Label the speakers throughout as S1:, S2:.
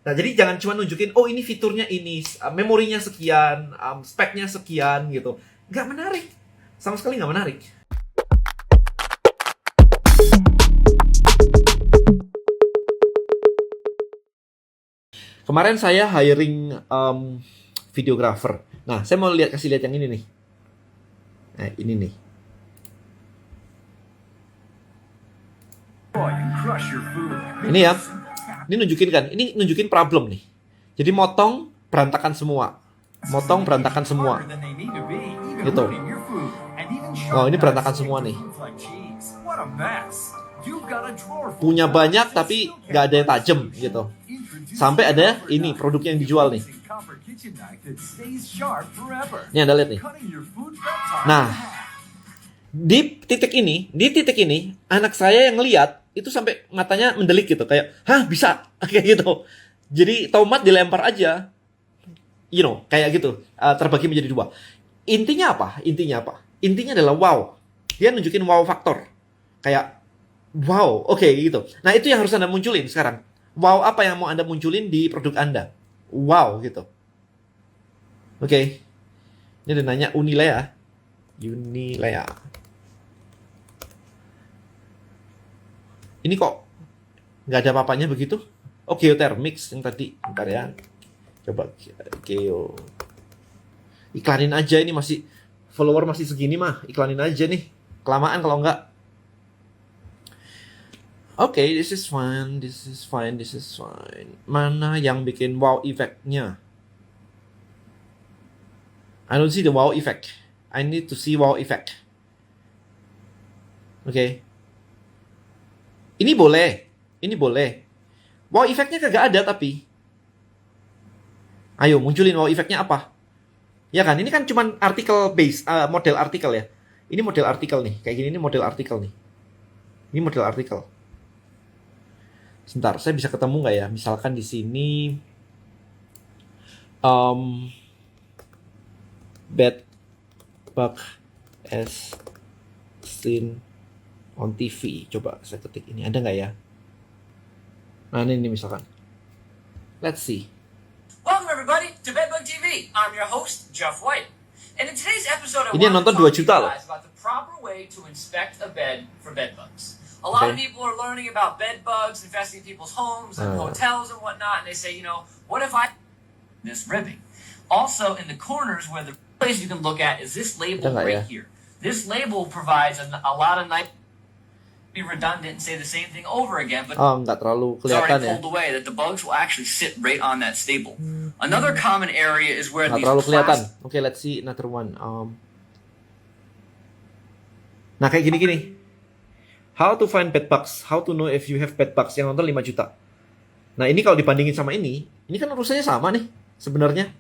S1: Nah, jadi jangan cuma nunjukin, oh ini fiturnya ini, memorinya sekian, speknya sekian gitu. Nggak menarik. Sama sekali nggak menarik. Kemarin saya hiring videographer. Nah, saya mau kasih lihat yang ini nih. Nah, ini nih. Ini ya. Ini nunjukin kan? Ini nunjukin problem nih. Jadi motong berantakan semua. Motong berantakan semua. Gitu. Oh, ini berantakan semua nih. Punya banyak tapi nggak ada yang tajam gitu. Sampai ada ini produknya yang dijual nih. Ini Anda lihat nih. Nah, di titik ini anak saya yang lihat itu sampai matanya mendelik gitu, kayak, hah bisa kayak gitu. Jadi tomat dilempar aja, kayak gitu, terbagi menjadi dua. Intinya apa? Intinya adalah wow. Dia nunjukin wow faktor, kayak wow, oke, gitu. Nah, itu yang harus Anda munculin sekarang. Wow apa yang mau Anda munculin di produk Anda? Wow gitu. Oke. Ini ada nanya Unilea. Ini kok nggak ada apa-apanya begitu? Oh, geothermix yang tadi. Bentar ya. Coba geo. Iklanin aja, ini masih follower masih segini mah. Iklanin aja nih. Kelamaan kalau nggak. Oke, this is fine. Mana yang bikin wow effect-nya? I don't see the wow effect. I need to see wow effect. Oke. Ini boleh. Wow effect-nya kagak ada tapi. Ayo munculin wow effect-nya apa? Ya kan, ini kan cuman artikel base, model artikel ya. Ini model artikel nih, kayak gini, ini model artikel nih. Ini model artikel. Sebentar, saya bisa ketemu nggak ya? Misalkan di sini bed bug as seen on TV. Coba saya ketik ini, ada nggak ya? Nah, ini misalkan. Let's see.
S2: Welcome everybody to Bedbug TV. I'm your host, Jeff White. And in today's episode, I
S1: Ini yang
S2: want to
S1: nonton 2
S2: talk to you
S1: juta loh.
S2: guys about the proper way to inspect a bed for bedbugs. A lot of people are learning about bedbugs infesting people's homes and hotels and whatnot, and they say, what if I this ribbing? Also, in the corners where the place you can look at is this label right here. This label provides a lot of nice be redundant and say the same thing over again, but
S1: nggak terlalu
S2: it's already
S1: kelihatan ya.
S2: pulled away that the bugs will actually sit right on that staple. Another common area is where
S1: Nggak
S2: these
S1: terlalu kelihatan.
S2: plastic
S1: Oke, let's see another one. Nah, kayak gini. How to find bed bugs? How to know if you have bed bugs? Yang nonton 5 juta. Nah, ini kalau dibandingin sama ini kan urusannya sama nih sebenarnya.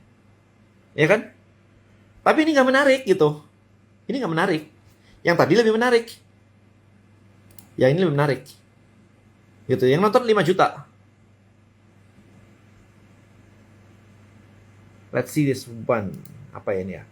S1: Ya kan? Tapi ini nggak menarik gitu. Ini nggak menarik. Yang tadi lebih menarik. Ya, ini lebih menarik. Gitu. Yang nonton 5 juta. Let's see this one. Apa ya ini ya?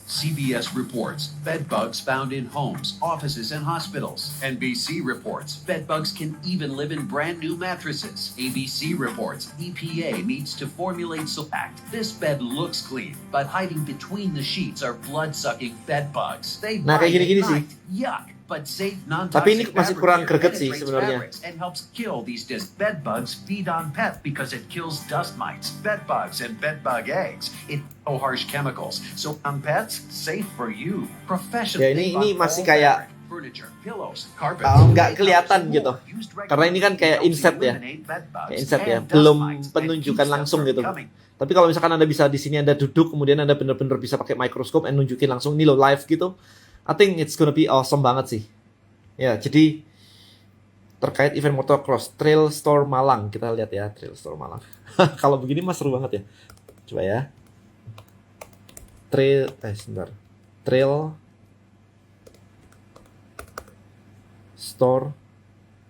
S3: CBS reports bed bugs found in homes, offices, and hospitals. NBC reports bed bugs can even live in brand new mattresses. ABC reports EPA needs to formulate act. This bed looks clean, but hiding between the sheets are blood-sucking bed bugs. They
S1: Nah, kayak
S3: bite
S1: gini-gini
S3: at
S1: sih.
S3: night. Yuck. But safe
S1: Tapi ini
S3: non-toxic
S1: masih kurang
S3: fabric
S1: greget sih
S3: penetrates
S1: sebenarnya.
S3: fabrics and helps kill these bed bugs. Feed on pet because it kills dust mites, bed bugs, and bed bug eggs. It no harsh chemicals. So on pets, safe for you. Professional.
S1: Ya, ini masih kayak
S3: furniture, pillows, carpets.
S1: nggak kelihatan gitu. Karena ini kan kayak inset ya. Kayak inset ya. Belum penunjukan langsung gitu. Tapi kalau misalkan Anda bisa di sini Anda duduk, kemudian Anda benar-benar bisa pakai mikroskop dan nunjukin langsung ini lo live gitu. I think it's gonna be awesome banget sih. Ya, jadi terkait event motocross Trail Store Malang, kita lihat ya Trail Store Malang. Kalau begini mah seru banget ya. Coba ya. Trail Store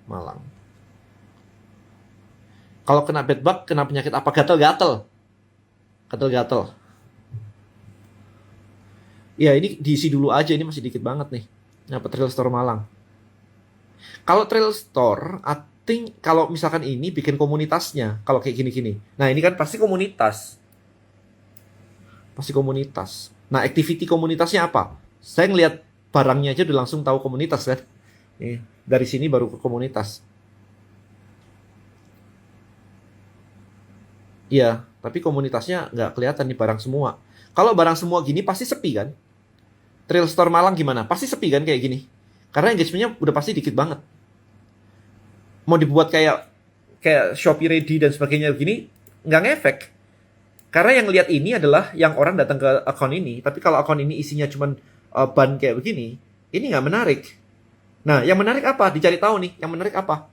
S1: Malang. Kalau kena bedbug, kena penyakit apa? Gatal-gatal. Gatal-gatal. Ya, ini diisi dulu aja, ini masih dikit banget nih. Apa Trail Store Malang? Kalau Trail Store penting kalau misalkan ini bikin komunitasnya. Kalau kayak gini-gini. Nah, ini kan pasti komunitas. Pasti komunitas. Nah, activity komunitasnya apa? Saya ngelihat barangnya aja udah langsung tahu komunitas kan. Nih, dari sini baru ke komunitas. Iya, tapi komunitasnya nggak kelihatan nih barang semua. Kalau barang semua gini pasti sepi kan? Trail Store Malang gimana? Pasti sepi kan kayak gini. Karena engagementnya udah pasti dikit banget. Mau dibuat kayak Shopee Ready dan sebagainya begini, nggak ngefek. Karena yang lihat ini adalah yang orang datang ke akun ini. Tapi kalau akun ini isinya cuman ban kayak begini, ini nggak menarik. Nah, yang menarik apa? Dicari tahu nih, yang menarik apa?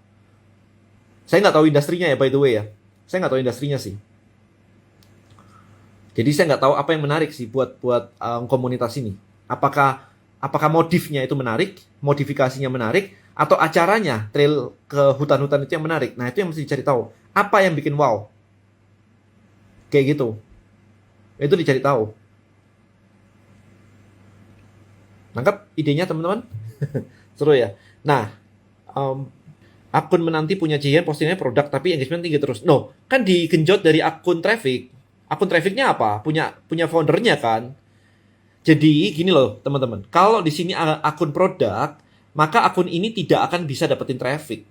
S1: Saya nggak tahu industrinya ya, by the way ya. Saya nggak tahu industrinya sih. Jadi saya nggak tahu apa yang menarik sih buat komunitas ini. Apakah modifnya itu menarik, modifikasinya menarik, atau acaranya trail ke hutan-hutan itu yang menarik. Nah, itu yang mesti dicari tahu. Apa yang bikin wow? Kayak gitu. Itu dicari tahu. Nangkap idenya teman-teman? Seru ya. Nah, akun menanti punya Jihan postingnya produk tapi engagement tinggi terus. No, kan digenjot dari akun traffic. Akun trafficnya apa? Punya foundernya kan. Jadi gini loh teman-teman. Kalau di sini akun produk, maka akun ini tidak akan bisa dapetin traffic.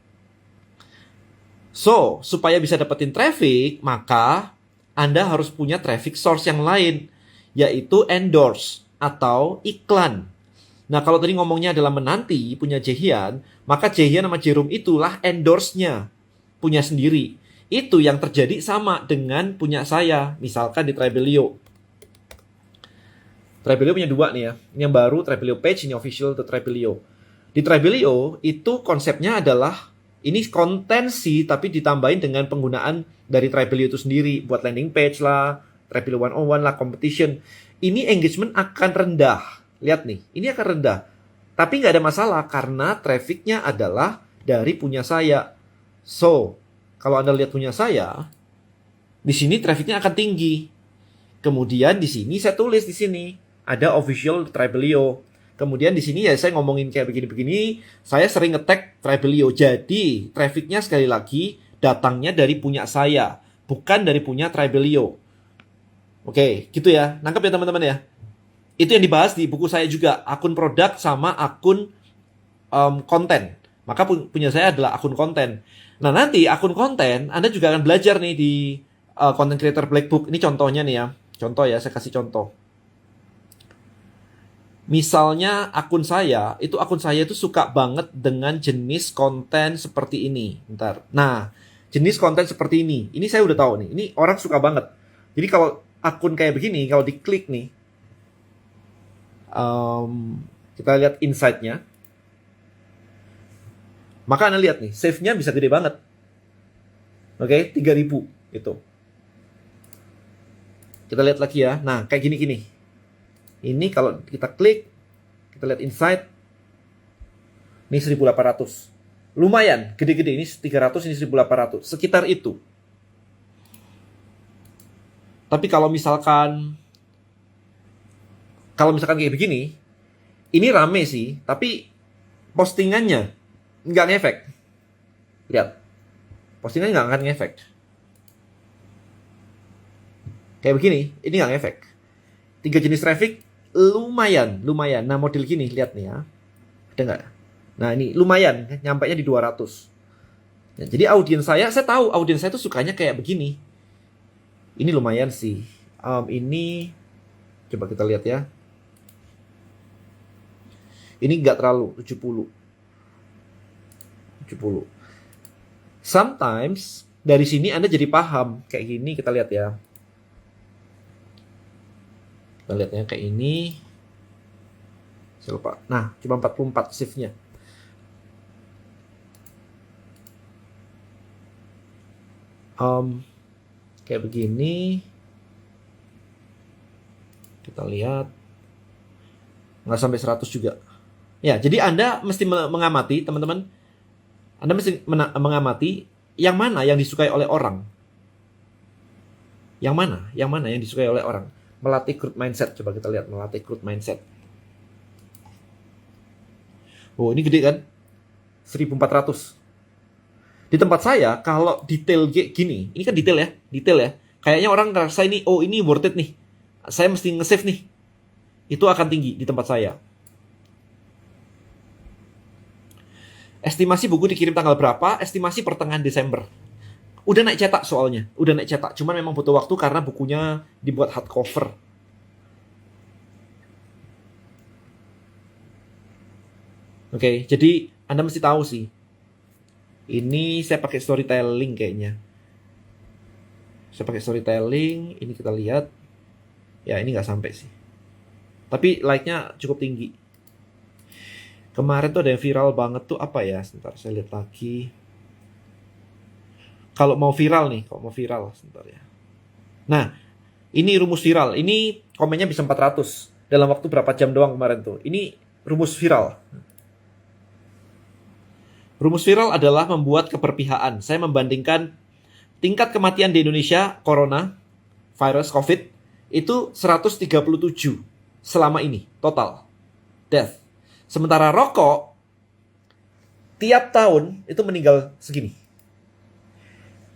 S1: So, supaya bisa dapetin traffic, maka Anda harus punya traffic source yang lain, yaitu endorse atau iklan. Nah, kalau tadi ngomongnya adalah menanti punya Jehian, maka Jehian sama Jerome itulah endorse-nya punya sendiri. Itu yang terjadi sama dengan punya saya, misalkan di Tribelio. Tribelio punya dua nih ya. Ini yang baru Tribelio page, ini official to Tribelio. Di Tribelio itu konsepnya adalah ini konten sih, tapi ditambahin dengan penggunaan dari Tribelio itu sendiri. Buat landing page lah, Tribelio 101 lah, competition. Ini engagement akan rendah. Lihat nih, ini akan rendah. Tapi nggak ada masalah karena trafficnya adalah dari punya saya. So, kalau Anda lihat punya saya, di sini trafficnya akan tinggi. Kemudian di sini saya tulis di sini ada official Tribelio. Kemudian di sini ya saya ngomongin kayak begini-begini, saya sering nge-tag Tribelio. Jadi, trafficnya sekali lagi datangnya dari punya saya, bukan dari punya Tribelio. Oke, gitu ya. Nangkep ya teman-teman ya. Itu yang dibahas di buku saya juga, akun produk sama akun konten. Maka punya saya adalah akun konten. Nah, nanti akun konten Anda juga akan belajar nih di Content Creator Black Book. Ini contohnya nih ya. Contoh ya, saya kasih contoh. Misalnya akun saya itu suka banget dengan jenis konten seperti ini. Bentar. Nah, jenis konten seperti ini. Ini saya udah tahu nih. Ini orang suka banget. Jadi kalau akun kayak begini, kalau diklik nih, kita lihat insight-nya. Maka Anda lihat nih, save-nya bisa gede banget. Oke, 3.000 gitu. Kita lihat lagi ya. Nah, kayak gini-gini. Ini kalau kita klik, kita lihat insight. Ini 1.800. Lumayan, gede-gede. Ini 300, ini 1.800. Sekitar itu. Tapi kalau misalkan kayak begini, ini rame sih, tapi postingannya nggak ngefek. Lihat, postingannya nggak akan ngefek. Kayak begini, ini nggak ngefek. 3 jenis traffic lumayan. Nah, model gini, lihat nih ya. Ada nggak? Nah, ini lumayan, nyampainya di 200. Nah, jadi audiens saya tahu audiens saya tuh sukanya kayak begini. Ini lumayan sih. Ini coba kita lihat ya. Ini nggak terlalu 70. Sometimes dari sini Anda jadi paham kayak gini, kita lihat ya. Kita lihatnya kayak ini. Saya lupa. Nah, cuma 44 shift-nya. Kayak begini. Kita lihat. Nggak sampai 100 juga. Ya, jadi Anda mesti mengamati, teman-teman. Anda mesti mengamati yang mana yang disukai oleh orang. Yang mana yang disukai oleh orang. Melatih growth mindset. Coba kita lihat, melatih growth mindset. Oh, ini gede kan? 1.400. Di tempat saya, kalau detail kayak gini, ini kan detail ya. Kayaknya orang ngerasa ini, oh ini worth it nih. Saya mesti nge-save nih. Itu akan tinggi di tempat saya. Estimasi buku dikirim tanggal berapa? Estimasi pertengahan Desember. Udah naik cetak soalnya. Cuman memang butuh waktu karena bukunya dibuat hardcover. Oke, jadi Anda mesti tahu sih. Ini saya pakai storytelling kayaknya. Saya pakai storytelling, ini kita lihat. Ya, ini nggak sampai sih. Tapi like-nya cukup tinggi. Kemarin tuh ada yang viral banget tuh apa ya? Sebentar, saya lihat lagi. Kalau mau viral, sebentar ya. Nah, ini rumus viral. Ini komennya bisa 400 dalam waktu berapa jam doang kemarin tuh. Ini rumus viral. Rumus viral adalah membuat keberpihakan. Saya membandingkan tingkat kematian di Indonesia, corona, virus, COVID, itu 137 selama ini, total. Death. Sementara rokok, tiap tahun itu meninggal segini.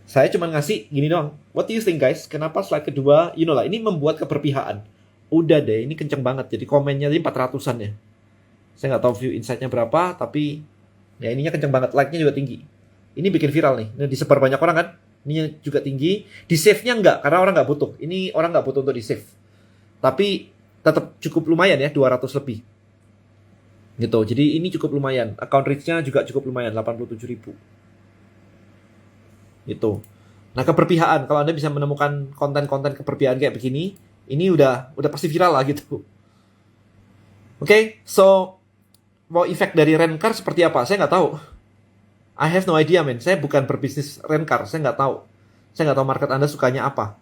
S1: Saya cuma ngasih gini doang. What do you think guys? Kenapa slide kedua, you know lah, ini membuat keberpihakan. Udah deh, ini kenceng banget. Jadi komennya tadi 400-an ya. Saya nggak tahu view insight-nya berapa, tapi ya ininya kenceng banget, like-nya juga tinggi. Ini bikin viral nih. Ini disebar banyak orang kan? Ininya juga tinggi. Di save-nya enggak, karena orang nggak butuh. Ini orang nggak butuh untuk di save. Tapi tetap cukup lumayan ya, 200 lebih. Gitu. Jadi ini cukup lumayan. Account reach-nya juga cukup lumayan, 87.000. Gitu. Nah, keberpihakan. Kalau Anda bisa menemukan konten-konten keberpihakan kayak begini, ini udah pasti viral lah gitu. Oke, so wow effect dari rent car seperti apa? Saya nggak tahu. I have no idea, man. Saya bukan berbisnis rent car. Saya nggak tahu. Saya nggak tahu market Anda sukanya apa.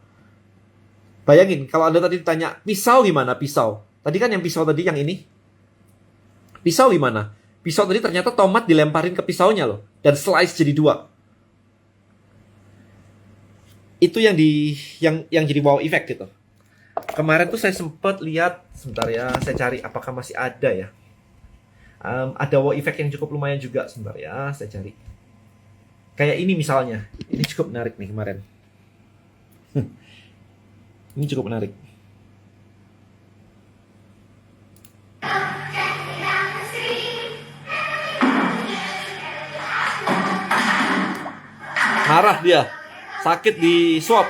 S1: Bayangin, kalau Anda tadi ditanya, pisau gimana? Pisau. Tadi kan yang pisau tadi, yang ini. Pisau gimana? Pisau tadi ternyata tomat dilemparin ke pisaunya loh. Dan slice jadi 2. Itu yang jadi wow effect gitu. Kemarin tuh saya sempat lihat, sebentar ya, saya cari apakah masih ada ya. Ada wow effect yang cukup lumayan juga, sebentar ya, saya cari. Kayak ini misalnya, ini cukup menarik nih kemarin. Ini cukup menarik. Marah dia, sakit di swab.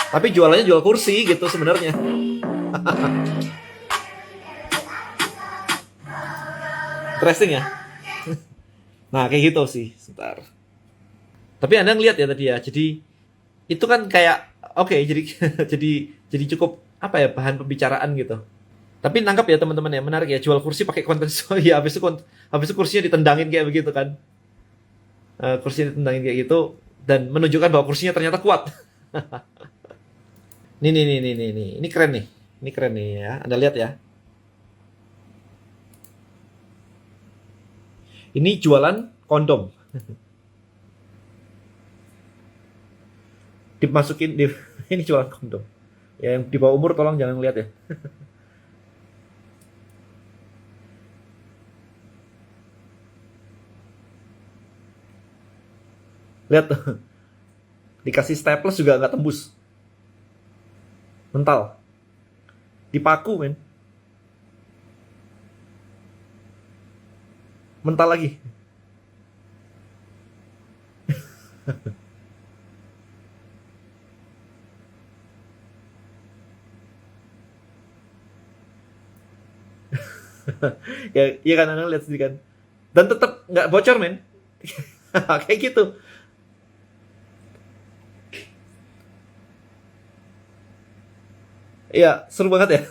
S1: Tapi jualannya jual kursi gitu sebenarnya. Interesting ya. Nah, kayak gitu sih, sebentar. Tapi Anda ngeliat ya tadi ya. Jadi itu kan kayak oke, jadi cukup apa ya, bahan pembicaraan gitu. Tapi nangkap ya teman-teman ya, menarik ya, jual kursi pakai konten ya, habis itu kursinya ditendangin kayak begitu kan. Kursinya ditendangin kayak gitu dan menunjukkan bahwa kursinya ternyata kuat. Nih. Ini keren nih. Ini keren nih ya. Anda lihat ya. Ini jualan kondom. Dimasukin ini jualan kondom. Ya, yang di bawah umur tolong jangan lihat ya. Lihat tuh. Dikasih staples juga nggak tembus. Mental. Dipaku, men. Mental lagi. Ya kan, Anda lihat sendiri kan. Dan tetap nggak bocor, men. Kayak gitu. Iya, seru banget ya.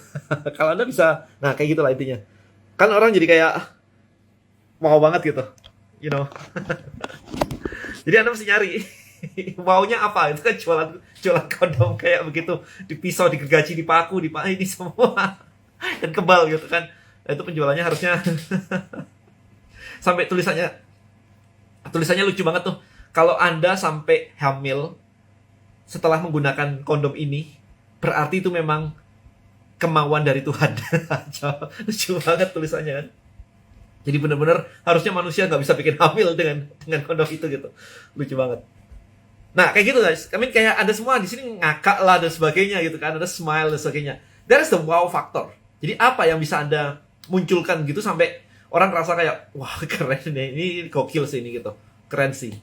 S1: Kalau Anda bisa, nah kayak gitulah intinya. Kan orang jadi kayak wow banget gitu, you know. Jadi Anda mesti nyari wownya apa. Itu kan jualan kondom kayak begitu, dipisau, digergaji, dipaku, ini semua dan kebal gitu kan. Nah, itu penjualannya harusnya sampai tulisannya lucu banget tuh. Kalau Anda sampai hamil setelah menggunakan kondom ini, berarti itu memang kemauan dari Tuhan. Lucu banget tulisannya kan. Jadi benar-benar harusnya manusia nggak bisa bikin hamil dengan kondom itu gitu. Lucu banget. Nah, kayak gitu guys. Kami kayak Anda semua di sini ngakak lah dan sebagainya gitu kan. Ada smile dan sebagainya. That is the wow factor. Jadi apa yang bisa Anda munculkan gitu sampai orang rasa kayak wah keren deh, ini gokil sih ini gitu. Keren sih.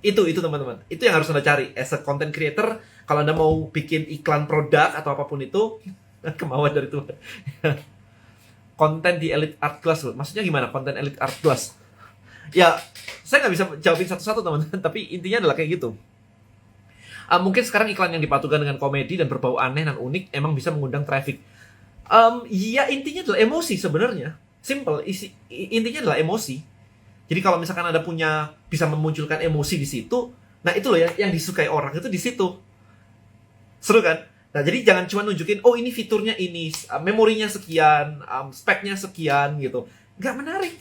S1: Itu teman-teman. Itu yang harus Anda cari as a content creator. Kalau Anda mau bikin iklan produk atau apapun itu, kemauan dari Tuhan. Konten di Elite Art Class loh. Maksudnya gimana konten Elite Art Class? Ya, saya nggak bisa jawabin satu-satu teman-teman, tapi intinya adalah kayak gitu. Mungkin sekarang iklan yang dipadukan dengan komedi dan berbau aneh dan unik emang bisa mengundang traffic. Ya intinya adalah emosi sebenarnya. Simple, intinya adalah emosi. Jadi kalau misalkan Anda bisa memunculkan emosi di situ, nah itu loh ya yang disukai orang itu di situ. Seru kan? Nah, jadi jangan cuma nunjukin, oh ini fiturnya ini, memorinya sekian, speknya sekian gitu. Nggak menarik.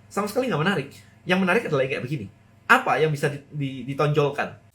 S1: Sama sekali nggak menarik. Yang menarik adalah yang kayak begini. Apa yang bisa ditonjolkan?